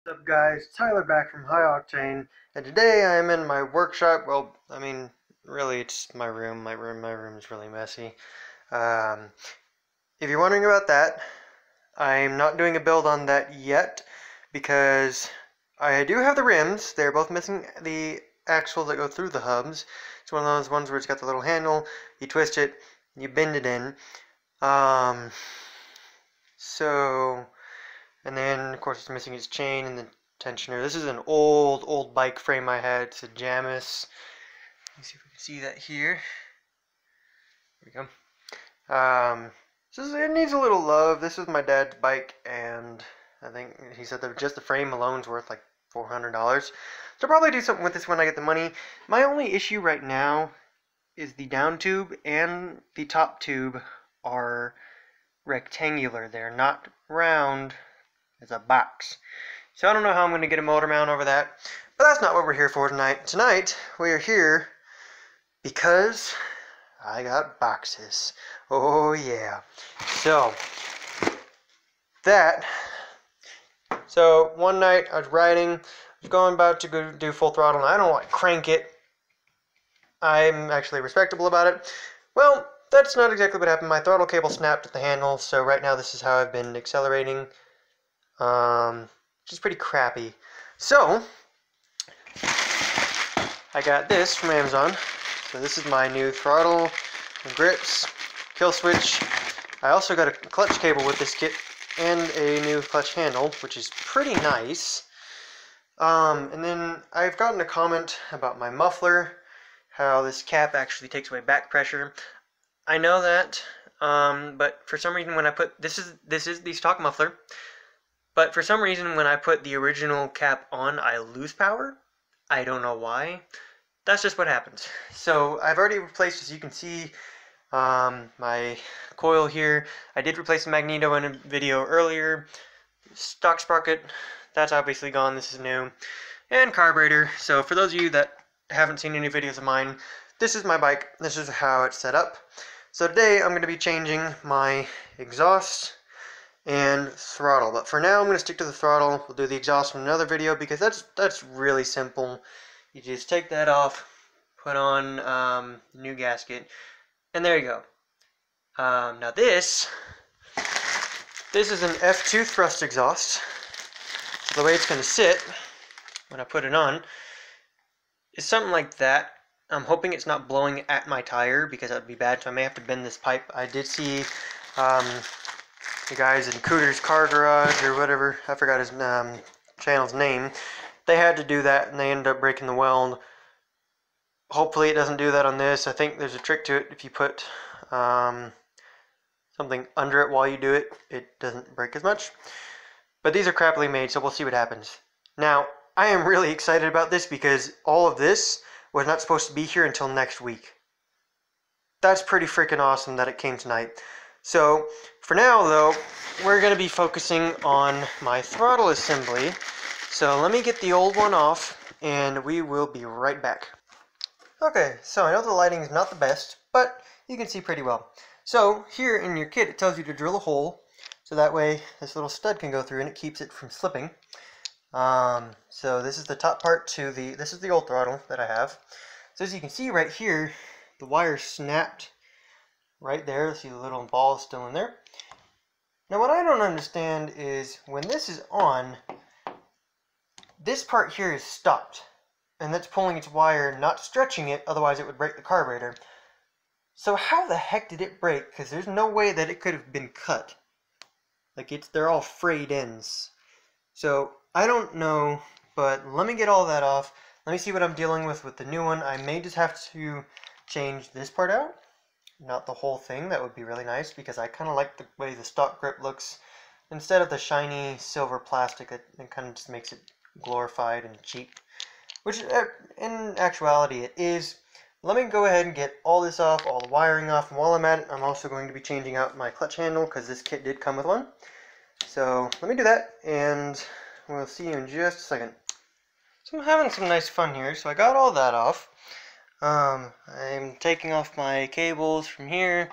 What's up guys, Tyler back from High Octane, and today I am in my workshop. Well, really it's my room. My room is really messy. Um, if you're wondering about that, I'm not doing a build on that yet because I do have the rims. They're both missing the axles that go through the hubs. It's one of those ones where it's got the little handle, you twist it, you bend it in. Um, so... And then, of course, it's missing its chain and the tensioner. This is an old bike frame I had. It's a Jamis. Let me see if we can see that here. There we go. It needs a little love. This is my dad's bike, and I think he said that just the frame alone's worth like $400. So I'll probably do something with this when I get the money. My only issue right now is the down tube and the top tube are rectangular. They're not round. It's a box. So I don't know how I'm going to get a motor mount over that. But that's not what we're here for tonight. Tonight, we are here because I got boxes. Oh, yeah. So one night I was riding. I was going about to go do full throttle, and I don't like crank it. I'm actually respectable about it. Well, that's not exactly what happened. My throttle cable snapped at the handle, so right now this is how I've been accelerating. Which is pretty crappy. So, I got this from Amazon. So this is my new throttle, grips, kill switch. I also got a clutch cable with this kit and a new clutch handle, which is pretty nice. And then I've gotten a comment about my muffler, how this cap actually takes away back pressure. I know that, but for some reason when I put, this is the stock muffler. But for some reason, when I put the original cap on, I lose power. I don't know why. That's just what happens. So I've already replaced, as you can see, my coil here. I did replace the magneto in a video earlier. Stock sprocket, that's obviously gone. This is new. And carburetor. So for those of you that haven't seen any videos of mine, this is my bike. This is how it's set up. So today I'm going to be changing my exhaust and throttle, but for now I'm going to stick to the throttle. We'll do the exhaust in another video because that's really simple. You just take that off, put on new gasket, and there you go. Now this is an F2 thrust exhaust. So the way it's going to sit when I put it on is something like that. I'm hoping it's not blowing at my tire because that would be bad, so I may have to bend this pipe. I did see the guys in Cooter's Car Garage or whatever, I forgot his channel's name, they had to do that and they ended up breaking the weld. Hopefully it doesn't do that on this. I think there's a trick to it. If you put something under it while you do it, it doesn't break as much. But these are crappily made, so we'll see what happens. Now, I am really excited about this because all of this was not supposed to be here until next week. That's pretty freaking awesome that it came tonight. So, for now though, we're going to be focusing on my throttle assembly. So let me get the old one off, and we will be right back. Okay, so I know the lighting is not the best, but you can see pretty well. So, here in your kit it tells you to drill a hole, so that way this little stud can go through and it keeps it from slipping. So this is the top part to this is the old throttle that I have. So as you can see right here, the wire snapped right there. See the little ball is still in there. Now what I don't understand is when this is on, this part here is stopped. And that's pulling its wire, not stretching it, otherwise it would break the carburetor. So how the heck did it break? Because there's no way that it could have been cut. Like they're all frayed ends. So I don't know, but let me get all that off. Let me see what I'm dealing with the new one. I may just have to change this part out. Not the whole thing. That would be really nice because I kind of like the way the stock grip looks instead of the shiny silver plastic. It kind of just makes it glorified and cheap, which in actuality it is. Let me go ahead and get all this off, all the wiring off, and while I'm at it, I'm also going to be changing out my clutch handle because this kit did come with one. So let me do that, and we'll see you in just a second. So I'm having some nice fun here. So I got all that off. I'm taking off my cables from here,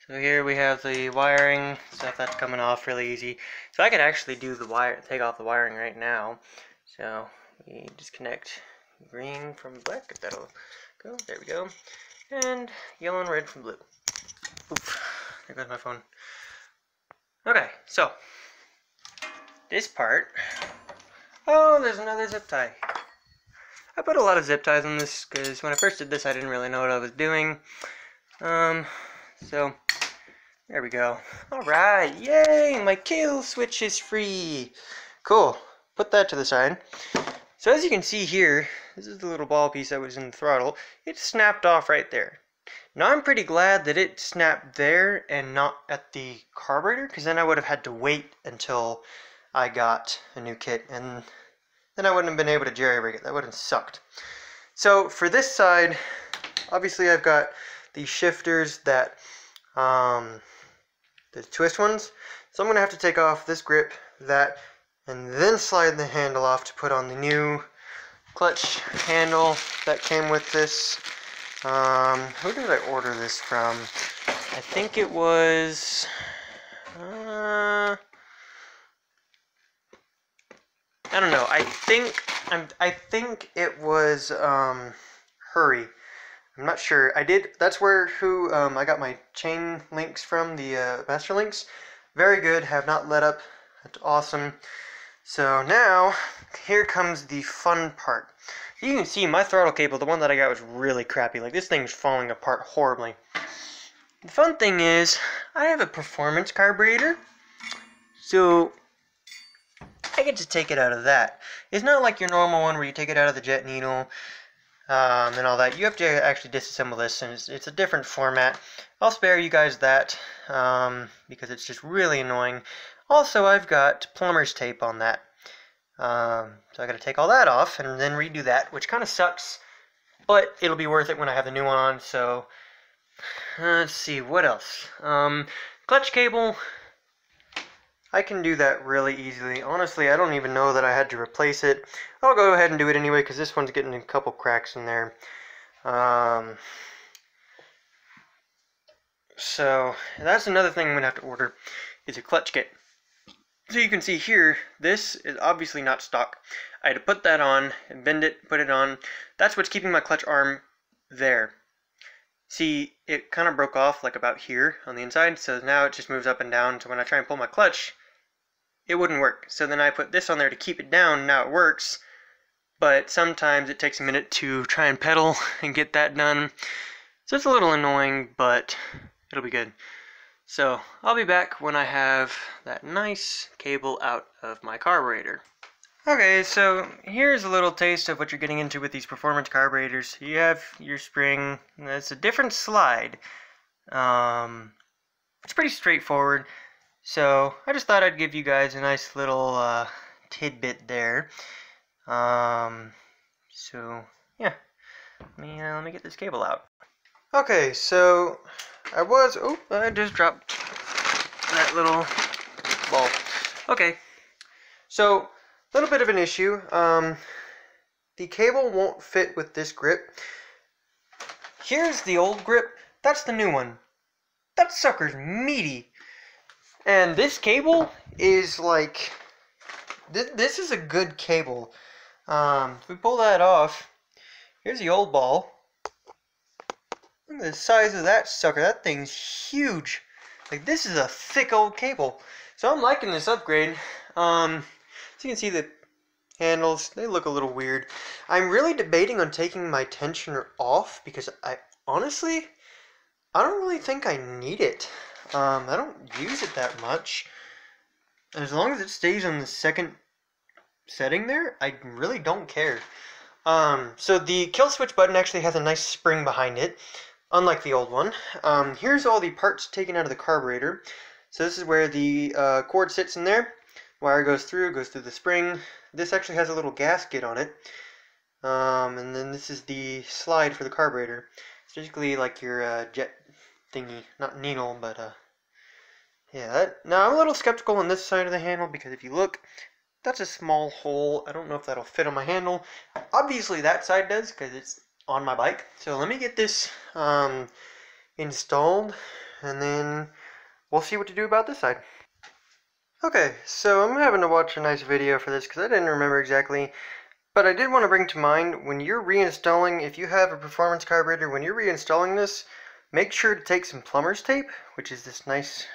So here we have the wiring stuff that's coming off really easy. So I could actually do the wire, take off the wiring right now. So we disconnect green from black, if that'll go. There we go. And yellow and red from blue. Oof, there goes my phone. Okay, so this part. Oh, there's another zip tie. I put a lot of zip ties on this because when I first did this, I didn't really know what I was doing. So there we go. Alright, yay! My kill switch is free! Cool. Put that to the side. So as you can see here, this is the little ball piece that was in the throttle. It snapped off right there. Now I'm pretty glad that it snapped there and not at the carburetor, because then I would have had to wait until I got a new kit, and then I wouldn't have been able to jerry-rig it. That would have sucked. So for this side, obviously I've got these shifters that the twist ones. So I'm going to have to take off this grip, that, and then slide the handle off to put on the new clutch handle that came with this. Who did I order this from? I think it was... I don't know. I think it was Hurry. I'm not sure. That's who I got my chain links from, the master links. Very good, have not let up. That's awesome. So now, here comes the fun part. You can see my throttle cable, the one that I got, was really crappy. Like, this thing's falling apart horribly. The fun thing is, I have a performance carburetor, so I get to take it out of that. It's not like your normal one where you take it out of the jet needle, and all that. You have to actually disassemble this, and it's a different format. I'll spare you guys that, because it's just really annoying. Also, I've got plumber's tape on that. So I gotta take all that off and then redo that, which kind of sucks, but it'll be worth it when I have the new one on. So, let's see, what else? Clutch cable. I can do that really easily. Honestly, I don't even know that I had to replace it. I'll go ahead and do it anyway, because this one's getting a couple cracks in there. So, that's another thing I'm going to have to order, is a clutch kit. So you can see here, this is obviously not stock. I had to put that on, and bend it, put it on. That's what's keeping my clutch arm there. See, it kind of broke off like about here on the inside, so now it just moves up and down, so when I try and pull my clutch, it wouldn't work. So then I put this on there to keep it down. Now it works, but sometimes it takes a minute to try and pedal and get that done. So it's a little annoying, but it'll be good. So I'll be back when I have that nice cable out of my carburetor. Okay, so here's a little taste of what you're getting into with these performance carburetors. You have your spring. It's a different slide. It's pretty straightforward. So I just thought I'd give you guys a nice little tidbit there. So yeah, let me get this cable out. Okay, so I just dropped that little ball. Okay, so a little bit of an issue. The cable won't fit with this grip. Here's the old grip. That's the new one. That sucker's meaty. And this cable is like, this is a good cable. If we pull that off, here's the old ball. Look at the size of that sucker. That thing's huge. Like, this is a thick old cable. So I'm liking this upgrade. So you can see the handles, they look a little weird. I'm really debating on taking my tensioner off because I don't really think I need it. I don't use it that much. As long as it stays on the second setting there, I really don't care. So the kill switch button actually has a nice spring behind it, unlike the old one. Here's all the parts taken out of the carburetor. So this is where the cord sits in there. Wire goes through the spring. This actually has a little gasket on it. And then this is the slide for the carburetor. It's basically like your jet thingy, not needle, but yeah. Now I'm a little skeptical on this side of the handle because if you look, that's a small hole. I don't know if that'll fit on my handle. Obviously that side does because it's on my bike. So let me get this installed and then we'll see what to do about this side. Okay, so I'm having to watch a nice video for this because I didn't remember exactly, but I did want to bring to mind, when you're reinstalling, if you have a performance carburetor, when you're reinstalling this, make sure to take some plumber's tape, which is this nice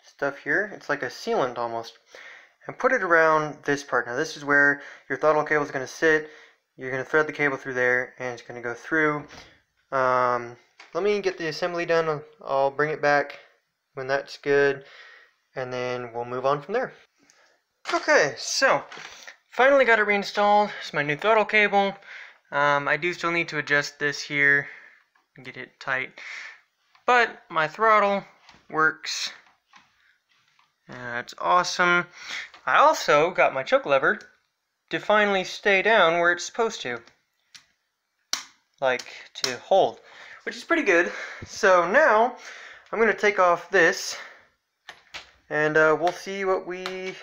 stuff here. It's like a sealant almost. And put it around this part. Now this is where your throttle cable is going to sit. You're going to thread the cable through there, and it's going to go through. Let me get the assembly done. I'll bring it back when that's good, and then we'll move on from there. Okay, so finally got it reinstalled. It's my new throttle cable. I do still need to adjust this here and get it tight, but my throttle works. That's awesome. I also got my choke lever to finally stay down where it's supposed to, like to hold, which is pretty good. So now I'm going to take off this, and we'll see what we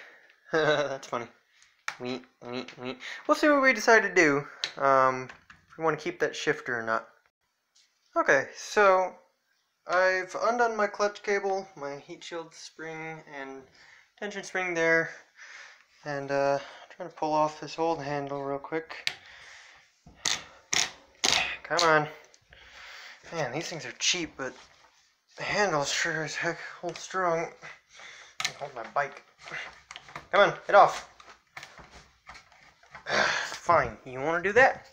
that's funny. We'll see what we decide to do, if we want to keep that shifter or not. Okay, so I've undone my clutch cable, my heat shield spring and tension spring there, and trying to pull off this old handle real quick. Come on. Man, these things are cheap, but the handle sure as heck holds strong. Hold my bike. Come on, get off. Fine, you want to do that?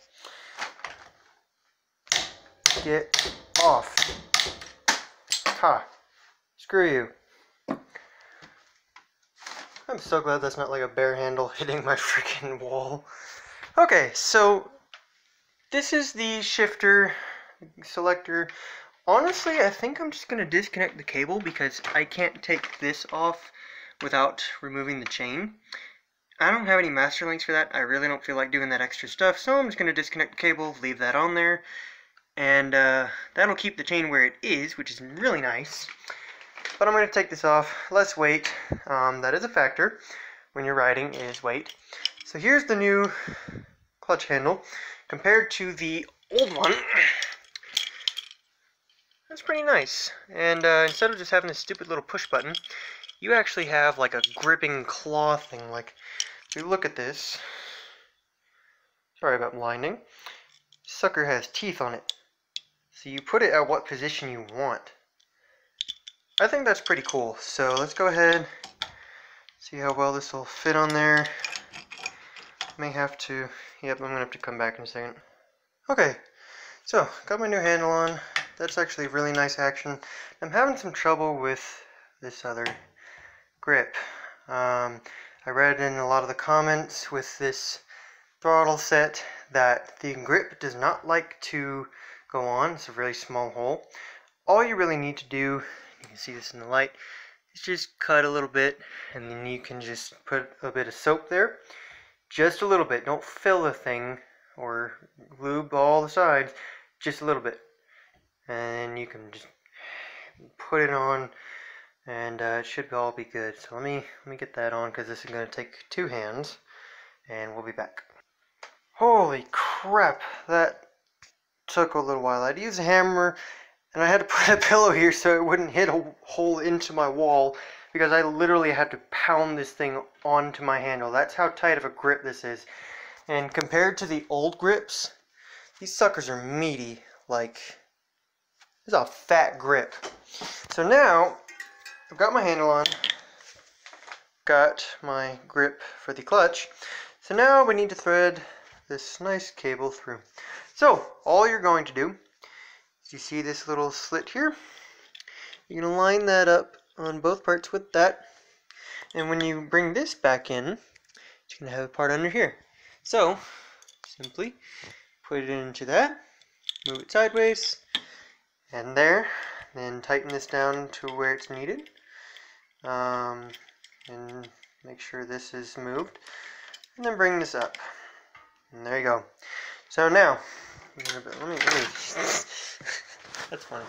Get off. Ha. Screw you. I'm so glad that's not like a bare handle hitting my freaking wall. Okay, so this is the shifter selector. Honestly, I think I'm just going to disconnect the cable because I can't take this off without removing the chain. I don't have any master links for that. I really don't feel like doing that extra stuff, so I'm just going to disconnect the cable, leave that on there, and that'll keep the chain where it is, which is really nice. But I'm going to take this off. Less weight. That is a factor when you're riding, is weight. So here's the new clutch handle compared to the old one. That's pretty nice. And instead of just having this stupid little push button, you actually have like a gripping claw thing. Like, if you look at this, sorry about blinding, sucker has teeth on it. So you put it at what position you want. I think that's pretty cool. So let's go ahead, see how well this will fit on there. May have to, yep, I'm gonna have to come back in a second. Okay, so got my new handle on. That's actually really nice action. I'm having some trouble with this other grip. I read in a lot of the comments with this throttle set that the grip does not like to go on. It's a really small hole. All you really need to do, you can see this in the light, is just cut a little bit, and then you can just put a bit of soap there. Just a little bit. Don't fill the thing or lube all the sides. Just a little bit. And you can just put it on, and it should all be good. So let me get that on, because this is going to take two hands, and we'll be back. Holy crap, that took a little while. I had to use a hammer, and I had to put a pillow here so it wouldn't hit a hole into my wall, because I literally had to pound this thing onto my handle. That's how tight of a grip this is. And compared to the old grips, these suckers are meaty. Like, this is a fat grip. So now, I've got my handle on, got my grip for the clutch. So now we need to thread this nice cable through. So, all you're going to do is, you see this little slit here? You're going to line that up on both parts with that. And when you bring this back in, it's going to have a part under here. So, simply put it into that, move it sideways, and there. Then tighten this down to where it's needed. And make sure this is moved. And then bring this up. And there you go. So now, let me that's funny.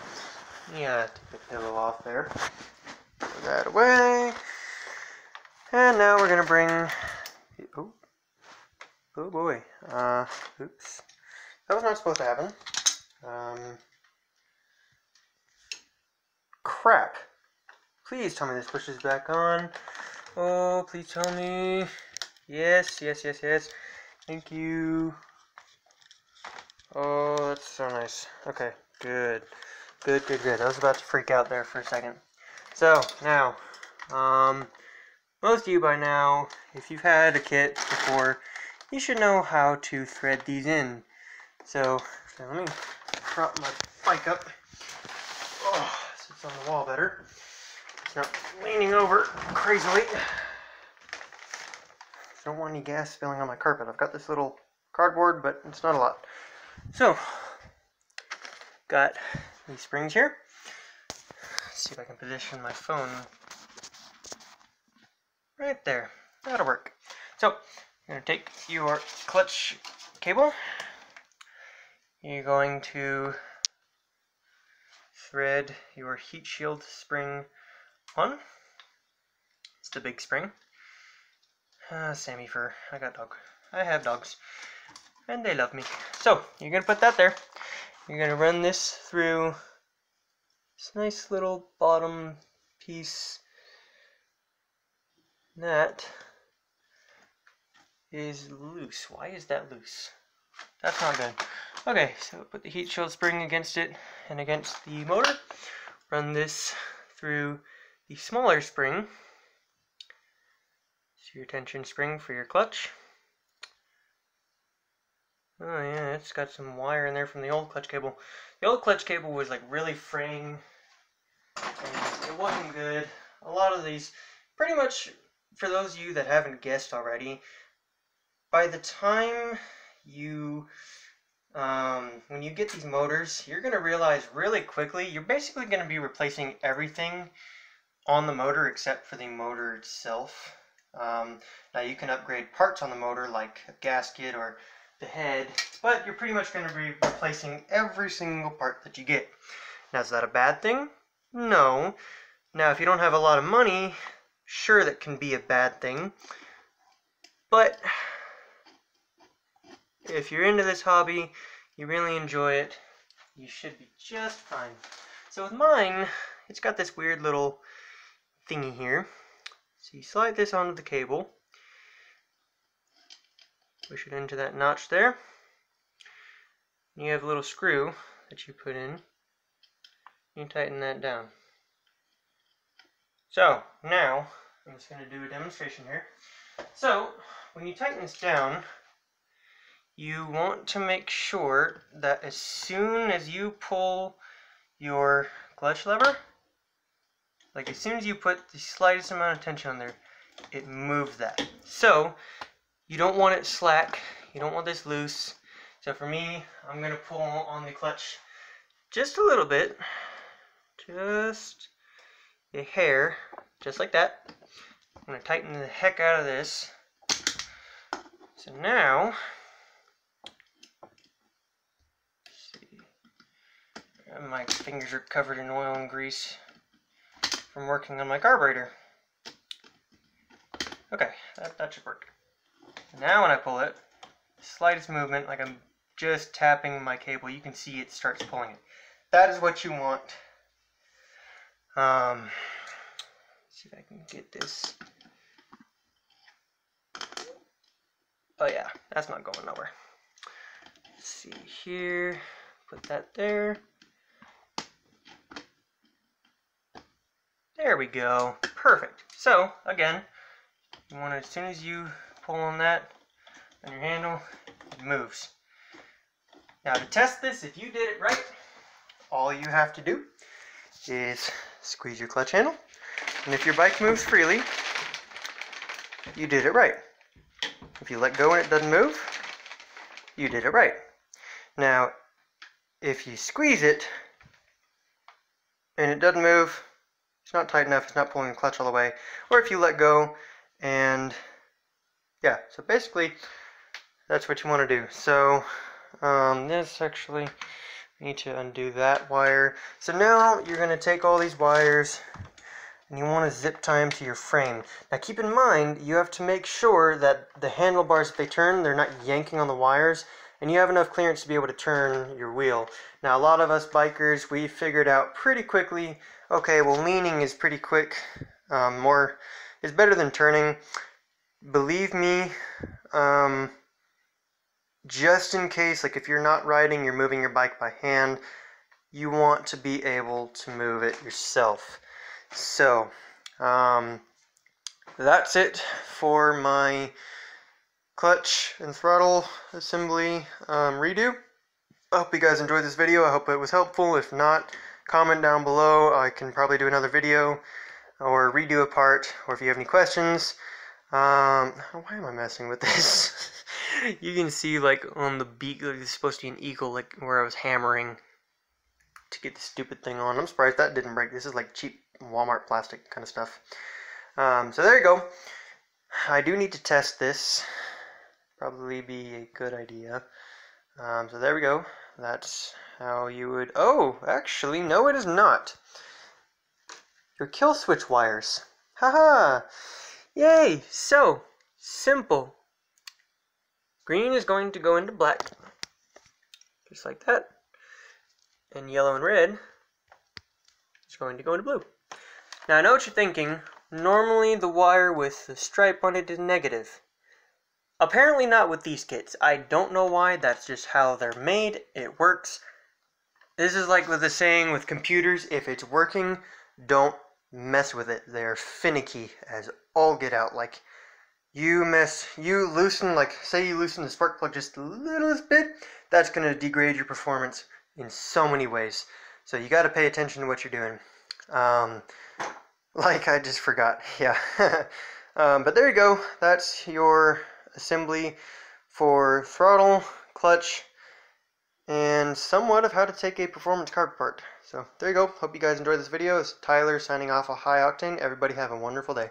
Yeah, take the pillow off there. Put that away. And now we're gonna bring, oh boy, oops. That was not supposed to happen. crap. Please tell me this pushes back on. Oh, please tell me. Yes, yes, yes, yes. Thank you. Oh, that's so nice. Okay, good. Good, good, good. I was about to freak out there for a second. So, now, most of you by now, if you've had a kit before, you should know how to thread these in. So let me prop my bike up. Oh, so it's on the wall better. It's not leaning over crazily. Don't want any gas spilling on my carpet. I've got this little cardboard, but it's not a lot. So, got these springs here. Let's see if I can position my phone right there. That'll work. So, you're going to take your clutch cable. You're going to thread your heat shield spring on. It's the big spring. Sammy fur. I got dog. I have dogs. And they love me. So, you're going to put that there. You're going to run this through this nice little bottom piece. That is loose. Why is that loose? That's not good. Okay, so put the heat shield spring against it and against the motor. Run this through the smaller spring. It's your tension spring for your clutch. Oh yeah, it's got some wire in there from the old clutch cable. The old clutch cable was like really fraying and it wasn't good. A lot of these, pretty much for those of you that haven't guessed already, by the time you, when you get these motors, you're going to realize really quickly, you're basically going to be replacing everything on the motor except for the motor itself. Now you can upgrade parts on the motor like a gasket or the head, but you're pretty much going to be replacing every single part that you get. Now, is that a bad thing? No. Now, if you don't have a lot of money, sure, that can be a bad thing, but if you're into this hobby, you really enjoy it, you should be just fine. So with mine, it's got this weird little thingy here. So you slide this onto the cable, push it into that notch there, and you have a little screw that you put in. You tighten that down. So now I'm just going to do a demonstration here. So when you tighten this down, you want to make sure that as soon as you pull your clutch lever, like as soon as you put the slightest amount of tension on there, it moves that. So you don't want it slack, you don't want this loose. So for me, I'm going to pull on the clutch just a little bit, just a hair, just like that. I'm going to tighten the heck out of this. So now, let's see, my fingers are covered in oil and grease from working on my carburetor. Okay, that should work. Now when I pull it, slightest movement, like I'm just tapping my cable, you can see it starts pulling it. That is what you want. Let's see if I can get this. Oh yeah, that's not going nowhere. Let's see here, put that there. There we go, perfect. So again, you want to, as soon as you pull on that, on your handle, it moves. Now to test this, if you did it right, all you have to do is squeeze your clutch handle, and if your bike moves freely, you did it right. If you let go and it doesn't move, you did it right. Now, if you squeeze it and it doesn't move, it's not tight enough, it's not pulling the clutch all the way, or if you let go and yeah, so basically that's what you want to do. So this actually, I need to undo that wire. So now you're going to take all these wires and you want to zip tie them to your frame. Now keep in mind, you have to make sure that the handlebars, if they turn, they're not yanking on the wires, and you have enough clearance to be able to turn your wheel. Now a lot of us bikers, we figured out pretty quickly Okay, well, leaning is pretty quick. More is better than turning. Believe me, just in case, like if you're not riding, you're moving your bike by hand, you want to be able to move it yourself. So, that's it for my clutch and throttle assembly redo. I hope you guys enjoyed this video. I hope it was helpful. If not, comment down below. I can probably do another video or redo a part, or if you have any questions. Why am I messing with this? You can see like on the beak, like, it's supposed to be an eagle, like where I was hammering to get the stupid thing on. I'm surprised that didn't break. This is like cheap Walmart plastic kind of stuff. So there you go. I do need to test this. Probably be a good idea. So there we go. That's how you would... Oh, actually, no it is not. Your kill switch wires. Haha! Yay! So, simple. Green is going to go into black. Just like that. And yellow and red is going to go into blue. Now I know what you're thinking. Normally the wire with the stripe on it is negative. Apparently not with these kits. I don't know why, that's just how they're made. It works. This is like with the saying with computers, if it's working, don't mess with it. They're finicky as all get out. Like, you loosen, like, say you loosen the spark plug just a little bit, that's going to degrade your performance in so many ways. So you got to pay attention to what you're doing. Like I just forgot, yeah. But there you go. That's your assembly for throttle, clutch, and somewhat of how to take a performance car apart. So there you go. Hope you guys enjoyed this video. It's Tyler signing off a High Octane. Everybody have a wonderful day.